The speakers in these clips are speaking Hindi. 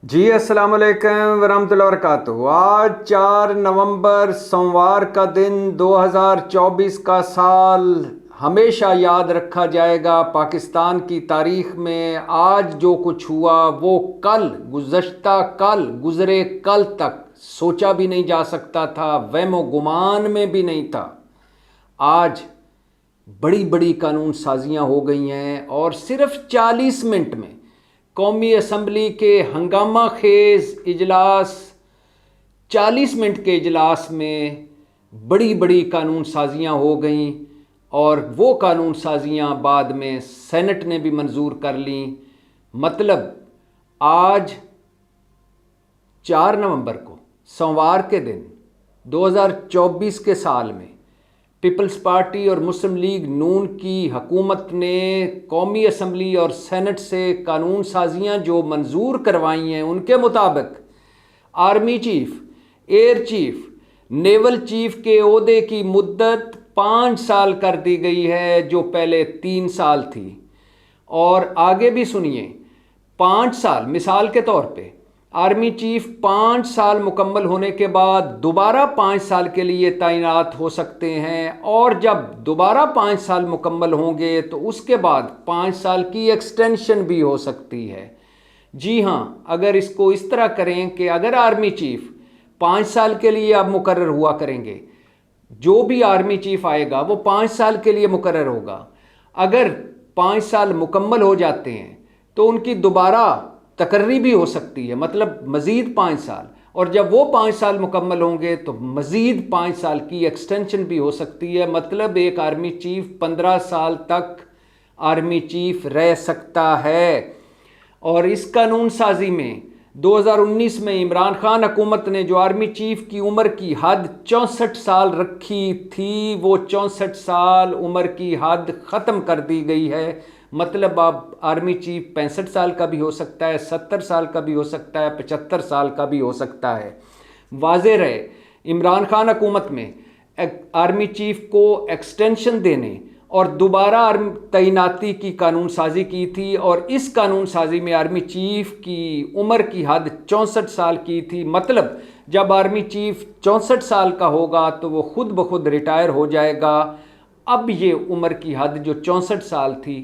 जी अस्सलाम वालेकुम वरहमतुल्लाहि वबरकातुहू। आज 4 नवंबर सोमवार का दिन 2024 का साल हमेशा याद रखा जाएगा। पाकिस्तान की तारीख में आज जो कुछ हुआ वो कल गुज़रे कल तक सोचा भी नहीं जा सकता था, वहमो गुमान में भी नहीं था। आज बड़ी बड़ी कानून साजियाँ हो गई हैं और सिर्फ 40 मिनट में कौमी असम्बली के हंगामा खेज इजलास 40 मिनट के इजलास में बड़ी बड़ी कानून साजियाँ हो गईं और वो कानून साजियाँ बाद में सेनेट ने भी मंजूर कर लीं। मतलब आज 4 नवंबर को सोमवार के दिन 2024 के साल में पीपल्स पार्टी और मुस्लिम लीग नून की हुकूमत ने कौमी असम्बली और सेनेट से कानून साजियाँ जो मंजूर करवाई हैं, उनके मुताबिक army chief, air chief, naval chief के ओहदे की मुद्दत 5 साल कर दी गई है, जो पहले 3 साल थी। और आगे भी सुनिए, 5 साल मिसाल के तौर पे आर्मी चीफ 5 साल मुकम्मल होने के बाद दोबारा 5 साल के लिए तैनात हो सकते हैं, और जब दोबारा 5 साल मुकम्मल होंगे तो उसके बाद 5 साल की एक्सटेंशन भी हो सकती है। जी हाँ, अगर इसको इस तरह करें कि अगर आर्मी चीफ 5 साल के लिए अब मुकर्रर हुआ करेंगे, जो भी आर्मी चीफ आएगा वो 5 साल के लिए मुकर्रर होगा। अगर 5 साल मुकम्मल हो जाते हैं तो उनकी दोबारा तकर्री भी हो सकती है, मतलब मज़ीद 5 साल, और जब वो 5 साल मुकम्मल होंगे तो मज़ीद 5 साल की एक्सटेंशन भी हो सकती है। मतलब एक आर्मी चीफ 15 साल तक आर्मी चीफ रह सकता है। और इस कानून साजी में 2019 में इमरान खान हुकूमत ने जो आर्मी चीफ की उम्र की हद 64 साल रखी थी, वो 64 साल उम्र की हद ख़त्म कर दी गई है। मतलब अब आर्मी चीफ 65 साल का भी हो सकता है, 70 साल का भी हो सकता है, 75 साल का भी हो सकता है। वाज़ेह रहे, इमरान खान हुकूमत में आर्मी चीफ को एक्सटेंशन देने और दोबारा तैनाती की कानून साजी की थी, और इस कानून साजी में आर्मी चीफ की उम्र की हद 64 साल की थी। मतलब जब आर्मी चीफ 64 साल का होगा तो वो खुद ब खुद रिटायर हो जाएगा। अब ये उम्र की हद जो 64 साल थी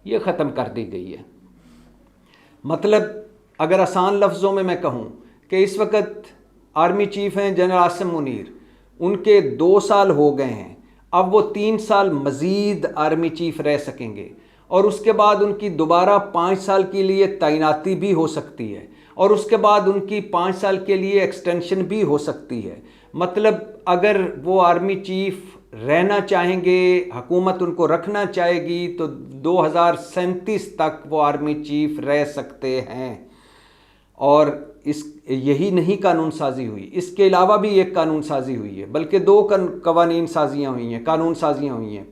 ये ख़त्म कर दी गई है। मतलब अगर आसान लफ्ज़ों में मैं कहूँ कि इस वक्त आर्मी चीफ हैं जनरल आसिम मुनीर, उनके 2 साल हो गए हैं, अब वो 3 साल मज़ीद आर्मी चीफ रह सकेंगे, और उसके बाद उनकी दोबारा 5 साल के लिए तैनाती भी हो सकती है, और उसके बाद उनकी 5 साल के लिए एक्सटेंशन भी हो सकती है। मतलब अगर वो आर्मी चीफ रहना चाहेंगे, हुकूमत उनको रखना चाहेगी, तो 2037 तक वो आर्मी चीफ रह सकते हैं। और यही नहीं कानून साजी हुई, इसके अलावा भी एक कानून साजी हुई है, बल्कि 2 कानून साजियाँ हुई हैं, कानून साजियाँ हुई हैं।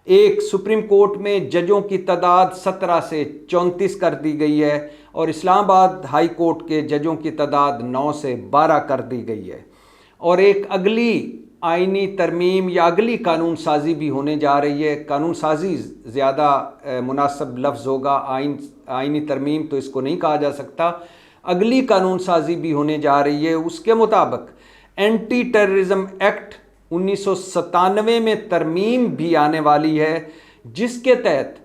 एक, सुप्रीम कोर्ट में जजों की तादाद 17 से 34 कर दी गई है, और इस्लामाबाद हाई कोर्ट के जजों की तादाद 9 से 12 कर दी गई है। और एक अगली आइनी तरमीम या अगली कानून साजी भी होने जा रही है। कानून साजी ज़्यादा मुनासिब लफ्ज़ होगा, आइनी तरमीम तो इसको नहीं कहा जा सकता। अगली कानून साजी भी होने जा रही है। उसके मुताबिक एंटी टेररिज्म एक्ट 1997 में तरमीम भी आने वाली है, जिसके तहत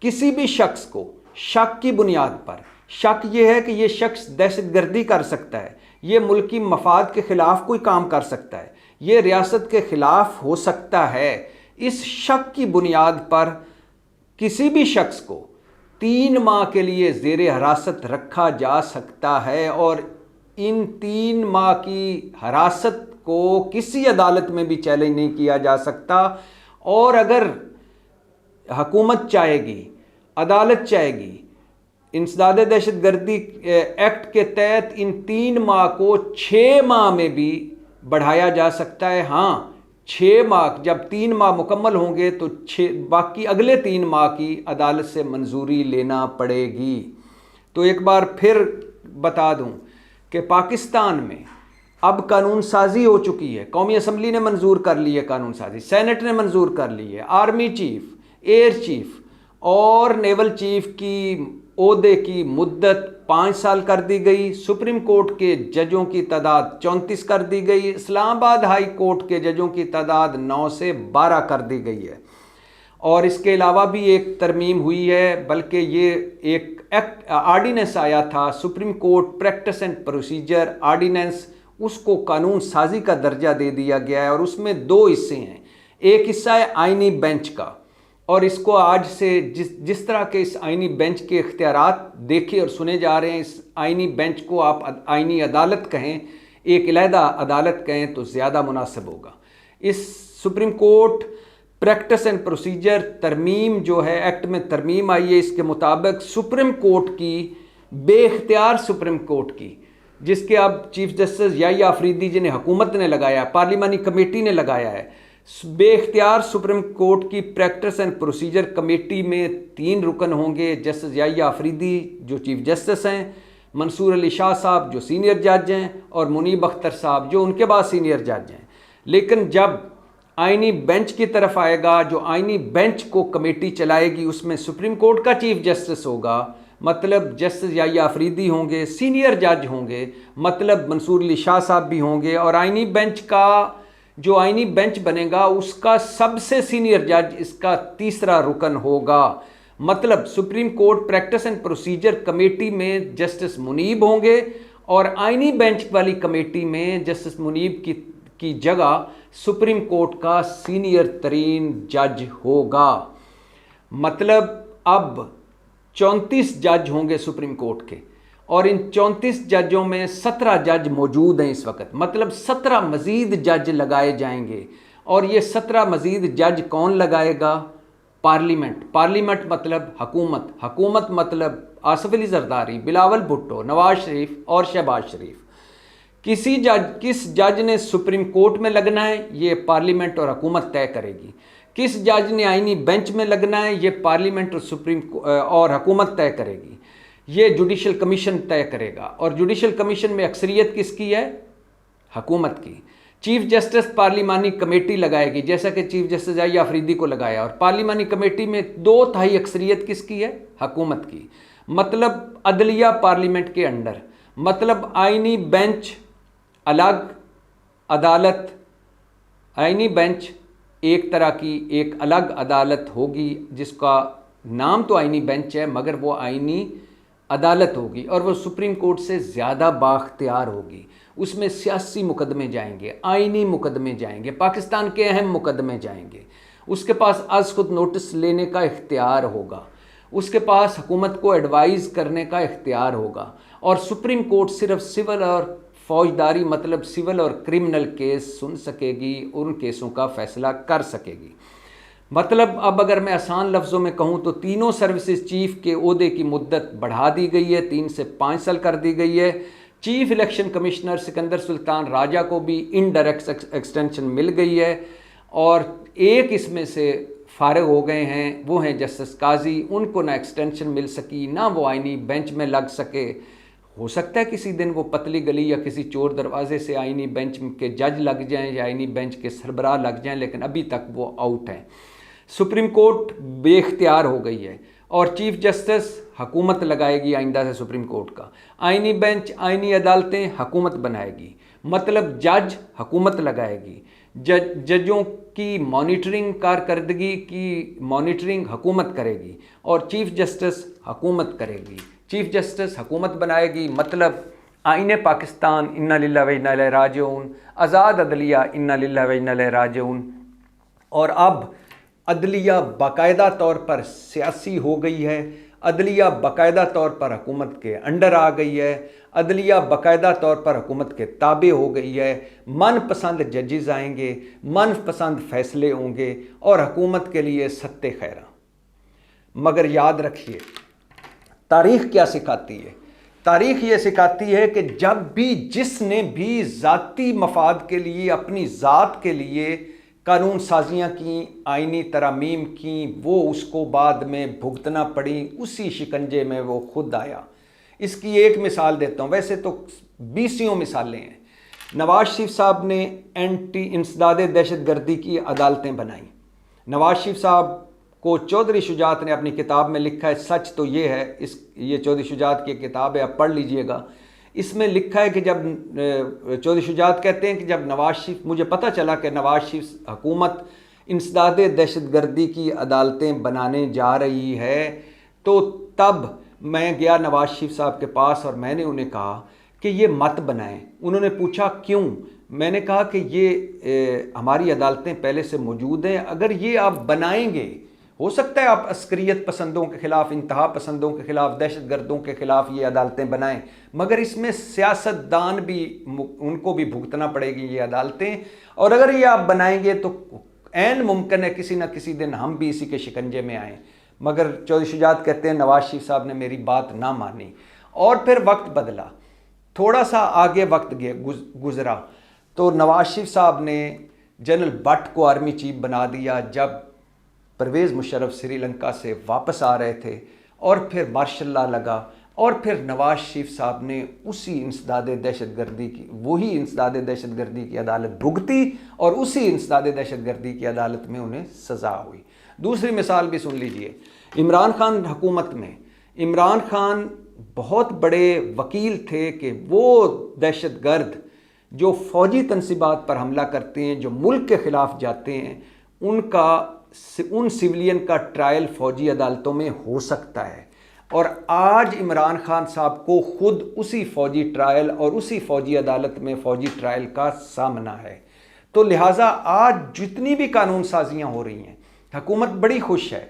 किसी भी शख्स को शक की बुनियाद पर, शक ये है कि ये शख्स दहशतगर्दी कर सकता है, ये मुल्की मफाद के ख़िलाफ़ कोई काम कर सकता है, ये रियासत के ख़िलाफ़ हो सकता है, इस शक की बुनियाद पर किसी भी शख्स को 3 माह के लिए ज़ेर हिरासत रखा जा सकता है। और इन 3 माह की हिरासत को किसी अदालत में भी चैलेंज नहीं किया जा सकता। और अगर हुकूमत चाहेगी, अदालत चाहेगी, इंसदाद दहशतगर्दी एक्ट के तहत इन 3 माह को 6 माह में भी बढ़ाया जा सकता है। हाँ, 6 माह, जब 3 माह मुकम्मल होंगे तो बाकी अगले 3 माह की अदालत से मंजूरी लेना पड़ेगी। तो एक बार फिर बता दूं कि पाकिस्तान में अब कानून साजी हो चुकी है। कौमी असम्बली ने मंजूर कर ली है कानून साजी, सेनेट ने मंजूर कर ली है। आर्मी चीफ, एयर चीफ और नेवल चीफ की ओहदे की मुद्दत 5 साल कर दी गई। सुप्रीम कोर्ट के जजों की तादाद 34 कर दी गई। इस्लामाबाद हाई कोर्ट के जजों की तादाद 9 से 12 कर दी गई है। और इसके अलावा भी एक तरमीम हुई है, बल्कि ये एक एक्ट आर्डिनेंस आया था, supreme court practice and procedure ordinance, उसको कानून साजी का दर्जा दे दिया गया है। और उसमें 2 हिस्से हैं। एक हिस्सा है आइनी बेंच का, और इसको आज से जिस तरह के इस आइनी बेंच के इख्तियारात देखे और सुने जा रहे हैं, इस आइनी बेंच को आप आइनी अदालत कहें, एक अलहदा अदालत कहें तो ज़्यादा मुनासिब होगा। इस supreme court practice and procedure तरमीम जो है, एक्ट में तरमीम आई है, इसके मुताबिक सुप्रीम कोर्ट की बेख्तियार सुप्रीम कोर्ट की, जिसके अब चीफ जस्टिस याहिया अफरीदी जिन्हें हुकूमत ने लगाया, पार्लिमानी कमेटी ने लगाया है, बेख्तियार सुप्रीम कोर्ट की प्रैक्टिस एंड प्रोसीजर कमेटी में 3 रुकन होंगे। जस्टिस याहिया अफरीदी जो चीफ जस्टिस हैं, मंसूर अली शाह साहब जो सीनियर जज हैं, और मुनीब अख्तर साहब जो उनके बाद सीनियर जज हैं। लेकिन जब आइनी बेंच की तरफ आएगा, जो आइनी बेंच को कमेटी चलाएगी, उसमें सुप्रीम कोर्ट का चीफ जस्टिस होगा, मतलब जस्टिस याहिया अफरीदी होंगे, सीनियर जज होंगे, मतलब मंसूर अली शाह साहब भी होंगे, और आइनी बेंच का जो आइनी बेंच बनेगा उसका सबसे सीनियर जज इसका तीसरा रुकन होगा। मतलब supreme court practice and procedure committee में जस्टिस मुनीब होंगे, और आइनी बेंच वाली कमेटी में जस्टिस मुनीब की जगह सुप्रीम कोर्ट का सीनियर तरीन जज होगा। मतलब अब 34 जज होंगे सुप्रीम कोर्ट के, और इन 34 जजों में 17 जज मौजूद हैं इस वक्त। मतलब 17 मज़ीद जज लगाए जाएंगे। और ये 17 मज़ीद जज कौन लगाएगा? पार्लियामेंट। पार्लियामेंट मतलब हुकूमत। हुकूमत मतलब आसिफ अली जरदारी, बिलावल भुट्टो, नवाज शरीफ और शहबाज शरीफ। किस जज ने सुप्रीम कोर्ट में लगना है, ये पार्लियामेंट और हुकूमत तय करेगी। किस जज ने आइनी बेंच में लगना है, ये पार्लियामेंट और हुकूमत तय करेगी। ये जुडिशल कमीशन तय करेगा, और जुडिशल कमीशन में अक्सरियत किसकी है? हुकूमत की। चीफ जस्टिस पार्लिमानी कमेटी लगाएगी, जैसा कि चीफ जस्टिस याहिया अफरीदी को लगाया, और पार्लिमानी कमेटी में 2/3 अक्सरियत किसकी है? हुकूमत की। मतलब अदलिया पार्लियामेंट के अंडर। मतलब आइनी बेंच अलग, अदालत, आइनी बेंच एक तरह की एक अलग अदालत होगी, जिसका नाम तो आइनी बेंच है, मगर वो आइनी अदालत होगी, और वो सुप्रीम कोर्ट से ज़्यादा बाख्तियार होगी। उसमें सियासी मुकदमे जाएंगे, आइनी मुकदमे जाएंगे, पाकिस्तान के अहम मुकदमे जाएंगे। उसके पास आज खुद नोटिस लेने का इख्तियार होगा, उसके पास हुकूमत को एडवाइज़ करने का इख्तियार होगा। और सुप्रीम कोर्ट सिर्फ सिविल और फौजदारी, मतलब सिविल और क्रिमिनल केस सुन सकेगी, उन केसों का फैसला कर सकेगी। मतलब अब अगर मैं आसान लफ्ज़ों में कहूँ तो तीनों सर्विसेज चीफ के ओहदे की मुद्दत बढ़ा दी गई है, 3 से 5 साल कर दी गई है। Chief election commissioner Sikandar Sultan Raja को भी इनडायरेक्ट एक्सटेंशन मिल गई है, और एक इसमें से फारिग हो गए हैं, वो हैं जस्टिस काजी। उनको ना एक्सटेंशन मिल सकी, ना वो आइनी बेंच में लग सके। हो सकता है किसी दिन वो पतली गली या किसी चोर दरवाजे से आइनी बेंच के जज लग जाएं या आइनी बेंच के सरबराह लग जाएं, लेकिन अभी तक वो आउट हैं। सुप्रीम कोर्ट बेख्तियार हो गई है, और चीफ जस्टिस हुकूमत लगाएगी आइंदा से सुप्रीम कोर्ट का। आइनी बेंच, आइनी अदालतें हुकूमत बनाएगी। मतलब जज हुकूमत लगाएगी, जजों की मॉनिटरिंग कारकर्दगी की मॉनिटरिंग हुकूमत करेगी, और चीफ जस्टिस हुकूमत करेगी। चीफ जस्टिस हुकूमत बनाएगी, मतलब आईने पाकिस्तान इन्ना लिल्लाहि व इन्ना इलैहि राजिऊन, आज़ाद अदलिया इन्ना लिल्लाहि व इन्ना इलैहि राजिऊन। और अब अदलिया बाकायदा तौर पर सियासी हो गई है, अदलिया बाकायदा तौर पर हुकूमत के अंडर आ गई है, अदलिया बाकायदा तौर पर हुकूमत के ताबे हो गई है। मनपसंद जजेस आएंगे, मनपसंद फैसले होंगे, और हुकूमत के लिए सत्ते खैरा। मगर याद रखिए, तारीख़ क्या सिखाती है? तारीख़ ये सिखाती है कि जब भी जिसने भी ज़ाती मफाद के लिए, अपनी ज़ात के लिए कानून साजियाँ की, आइनी तरामीम की, वो उसको बाद में भुगतना पड़ी, उसी शिकंजे में वो खुद आया। इसकी एक मिसाल देता हूँ, वैसे तो 20 मिसालें हैं। नवाज शरीफ साहब ने एंटी इंसदाद दहशत गर्दी की अदालतें बनाई। नवाज शरीफ साहब को चौधरी शुजात ने अपनी किताब में लिखा है, सच तो ये है, ये चौधरी शुजात की किताब है, आप पढ़ लीजिएगा। इसमें लिखा है कि जब चौधरी शुजात कहते हैं कि जब नवाज शरीफ, मुझे पता चला कि नवाज शरीफ हुकूमत इंसदाद दहशतगर्दी की अदालतें बनाने जा रही है, तो तब मैं गया नवाज शरीफ साहब के पास और मैंने उन्हें कहा कि ये मत बनाएं। उन्होंने पूछा क्यों? मैंने कहा कि ये हमारी अदालतें पहले से मौजूद हैं, अगर ये आप बनाएंगे, हो सकता है आप अस्करियत पसंदों के ख़िलाफ़, इंतहा पसंदों के ख़िलाफ़, दहशतगर्दों के ख़िलाफ़ ये अदालतें बनाएं, मगर इसमें सियासतदान भी, उनको भी भुगतना पड़ेगी ये अदालतें, और अगर ये आप बनाएंगे तो ऐन मुमकिन है किसी न किसी दिन हम भी इसी के शिकंजे में आएँ। मगर चौधरी शुजात कहते हैं नवाज शरीफ साहब ने मेरी बात ना मानी और फिर वक्त बदला, थोड़ा सा आगे वक्त गुजरा तो नवाज शरीफ साहब ने जनरल भट्ट को आर्मी चीफ बना दिया जब परवेज़ मुशर्रफ श्रीलंका से वापस आ रहे थे, और फिर मार्शल लॉ लगा, और फिर नवाज शरीफ साहब ने उसी इंसदाद दहशतगर्दी की, वही इंसदाद दहशतगर्दी की अदालत भुगती और उसी इंसदाद दहशतगर्दी की अदालत में उन्हें सज़ा हुई। दूसरी मिसाल भी सुन लीजिए, इमरान खान हुकूमत में इमरान खान बहुत बड़े वकील थे कि वो दहशतगर्द जो फ़ौजी तनसीबात पर हमला करते हैं, जो मुल्क के ख़िलाफ़ जाते हैं, उन सिविलियन का ट्रायल फ़ौजी अदालतों में हो सकता है। और आज इमरान खान साहब को ख़ुद उसी फ़ौजी ट्रायल और उसी फ़ौजी अदालत में फ़ौजी ट्रायल का सामना है। तो लिहाजा आज जितनी भी कानून साजियाँ हो रही हैं, हुकूमत बड़ी खुश है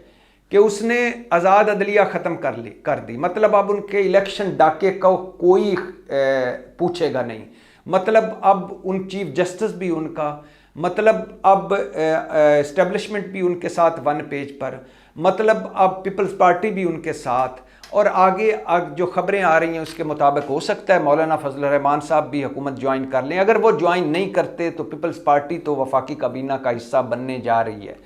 कि उसने आज़ाद अदलिया ख़त्म कर दी। मतलब अब उनके इलेक्शन डाके का कोई पूछेगा नहीं, मतलब अब उन चीफ जस्टिस भी उनका, मतलब अब इस्टेब्लिशमेंट भी उनके साथ वन पेज पर, मतलब अब पीपल्स पार्टी भी उनके साथ, और आगे जो खबरें आ रही हैं उसके मुताबिक हो सकता है मौलाना फजल रहमान साहब भी हुकूमत ज्वाइन कर लें। अगर वो ज्वाइन नहीं करते तो पीपल्स पार्टी तो वफाकी काबीना का हिस्सा बनने जा रही है।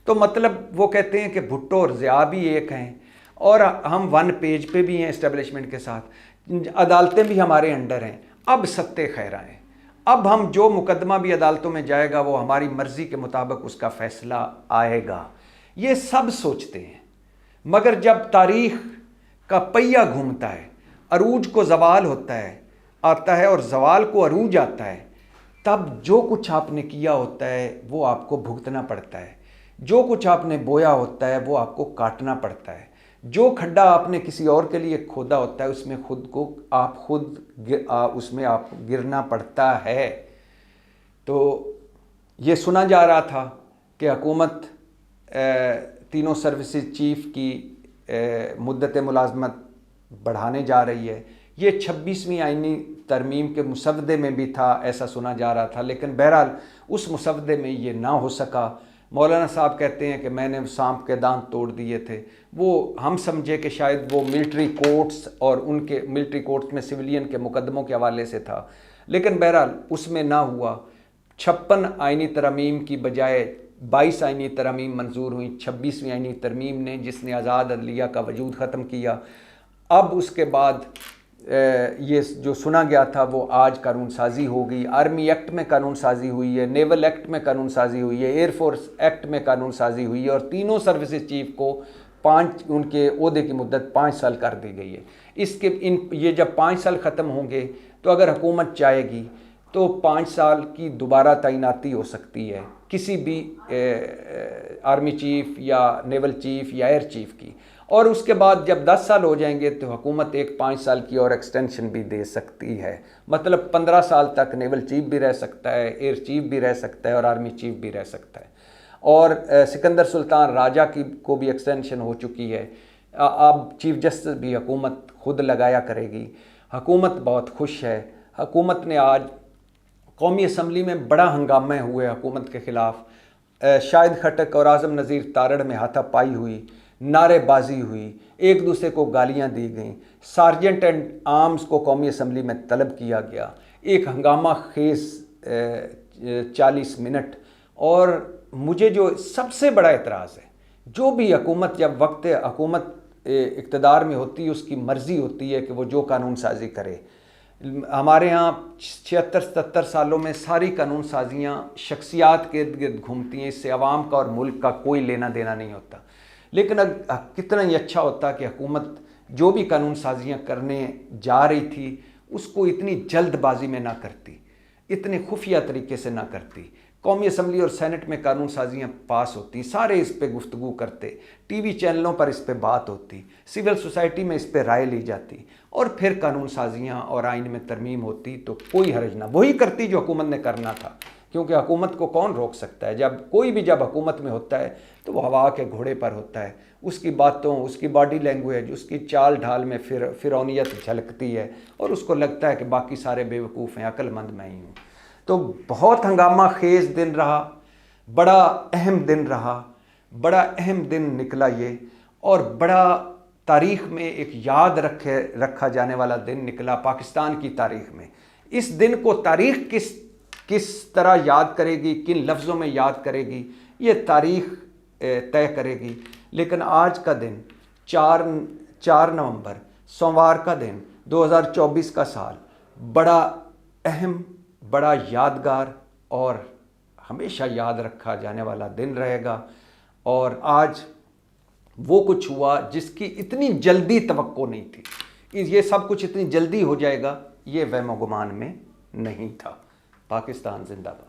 तो मतलब वो कहते हैं कि भुट्टो और ज़िया भी एक हैं और हम वन पेज पे भी हैं इस्टेब्लिशमेंट के साथ, अदालतें भी हमारे अंडर हैं। अब सत्ते खैर आए, अब हम जो मुकदमा भी अदालतों में जाएगा वो हमारी मर्ज़ी के मुताबिक उसका फ़ैसला आएगा। ये सब सोचते हैं, मगर जब तारीख़ का पहिया घूमता है, अरूज को ज़वाल होता है आता है और ज़वाल को अरूज आता है, तब जो कुछ आपने किया होता है वो आपको भुगतना पड़ता है, जो कुछ आपने बोया होता है वो आपको काटना पड़ता है, जो खड्डा आपने किसी और के लिए खोदा होता है उसमें उसमें आप गिरना पड़ता है। तो ये सुना जा रहा था कि हुकूमत तीनों सर्विसेज चीफ की मुद्दत मुलाजमत बढ़ाने जा रही है। ये 26वीं आईनी तरमीम के मुसवदे में भी था, ऐसा सुना जा रहा था, लेकिन बहरहाल उस मुसवदे में ये ना हो सका। मौलाना साहब कहते हैं कि मैंने सांप के दांत तोड़ दिए थे। वो हम समझे कि शायद वो मिलिट्री कोर्ट्स और उनके मिलिट्री कोर्ट्स में सिविलियन के मुकदमों के हवाले से था, लेकिन बहरहाल उसमें ना हुआ। 56 आईनी तरमीम की बजाय 22 आईनी तरमीम मंजूर हुई 26वीं आईनी तरमीम ने, जिसने आज़ाद अदलिया का वजूद ख़त्म किया। अब उसके बाद ये जो सुना गया था वो आज कानून साजी हो गई। आर्मी एक्ट में कानून साजी हुई है, नेवल एक्ट में कानून साजी हुई है, एयरफोर्स एक्ट में कानून साजी हुई है, और तीनों सर्विसेज चीफ को उनके ओहदे की मुद्दत 5 साल कर दी गई है। ये जब 5 साल ख़त्म होंगे तो अगर हुकूमत चाहेगी तो 5 साल की दोबारा तैनाती हो सकती है किसी भी आर्मी चीफ या नेवल चीफ या एयर चीफ की, और उसके बाद जब 10 साल हो जाएंगे तो हुकूमत एक 5 साल की और एक्सटेंशन भी दे सकती है। मतलब 15 साल तक नेवल चीफ भी रह सकता है, एयर चीफ भी रह सकता है और आर्मी चीफ भी रह सकता है। और सिकंदर सुल्तान राजा को भी एक्सटेंशन हो चुकी है। अब चीफ जस्टिस भी हुकूमत खुद लगाया करेगी। हुकूमत बहुत खुश है। हुकूमत ने आज कौमी असम्बली में बड़ा हंगामे हुए हुकूमत के ख़िलाफ़। शाहिद खटक और आज़म नज़ीर तारड़ में हाथापाई हुई, नारेबाजी हुई, एक दूसरे को गालियां दी गईं, सार्जेंट एंड आर्म्स को कौमी असम्बली में तलब किया गया। एक हंगामा खेज़ 40 मिनट। और मुझे जो सबसे बड़ा एतराज़ है, जो भी हुकूमत जब वक्त हुकूमत इक़्तिदार में होती है उसकी मर्ज़ी होती है कि वो जो कानून साजी करे। हमारे यहाँ 76-77 सालों में सारी कानून साजियाँ शख्सियात के इर्द गिर्द घूमती हैं, इससे अवाम का और मुल्क का कोई लेना देना नहीं होता। लेकिन कितना ही अच्छा होता कि हुकूमत जो भी कानून साजियाँ करने जा रही थी उसको इतनी जल्दबाजी में ना करती, इतने खुफिया तरीके से ना करती। कौमी असम्बली और सेनेट में कानून साजियाँ पास होती, सारे इस पर गुफ्तगू करते, टीवी चैनलों पर इस पर बात होती, सिविल सोसाइटी में इस पर राय ली जाती और फिर कानून साजियाँ और आइन में तरमीम होती, तो कोई हर्ज ना। वही करती जो हुकूमत ने करना था, क्योंकि हुकूमत को कौन रोक सकता है। जब कोई भी जब हुकूमत में होता है तो वो हवा के घोड़े पर होता है, उसकी बातों, उसकी बॉडी लैंग्वेज, उसकी चाल ढाल में फिरौनियत झलकती है और उसको लगता है कि बाकी सारे बेवकूफ़ हैं, अक्लमंद मैं ही हूँ। तो बहुत हंगामा खेज दिन रहा, बड़ा अहम दिन रहा, बड़ा अहम दिन निकला ये, और बड़ा तारीख़ में एक याद रखा जाने वाला दिन निकला पाकिस्तान की तारीख़ में। इस दिन को तारीख़ किस तरह याद करेगी, किन लफ्ज़ों में याद करेगी, ये तारीख़ तय करेगी। लेकिन आज का दिन 4 नवंबर सोमवार का दिन 2024 का साल बड़ा अहम, बड़ा यादगार और हमेशा याद रखा जाने वाला दिन रहेगा। और आज वो कुछ हुआ जिसकी इतनी जल्दी तवक्को नहीं थी। ये सब कुछ इतनी जल्दी हो जाएगा ये वहमो गुमान में नहीं था। पाकिस्तान जिंदाबाद।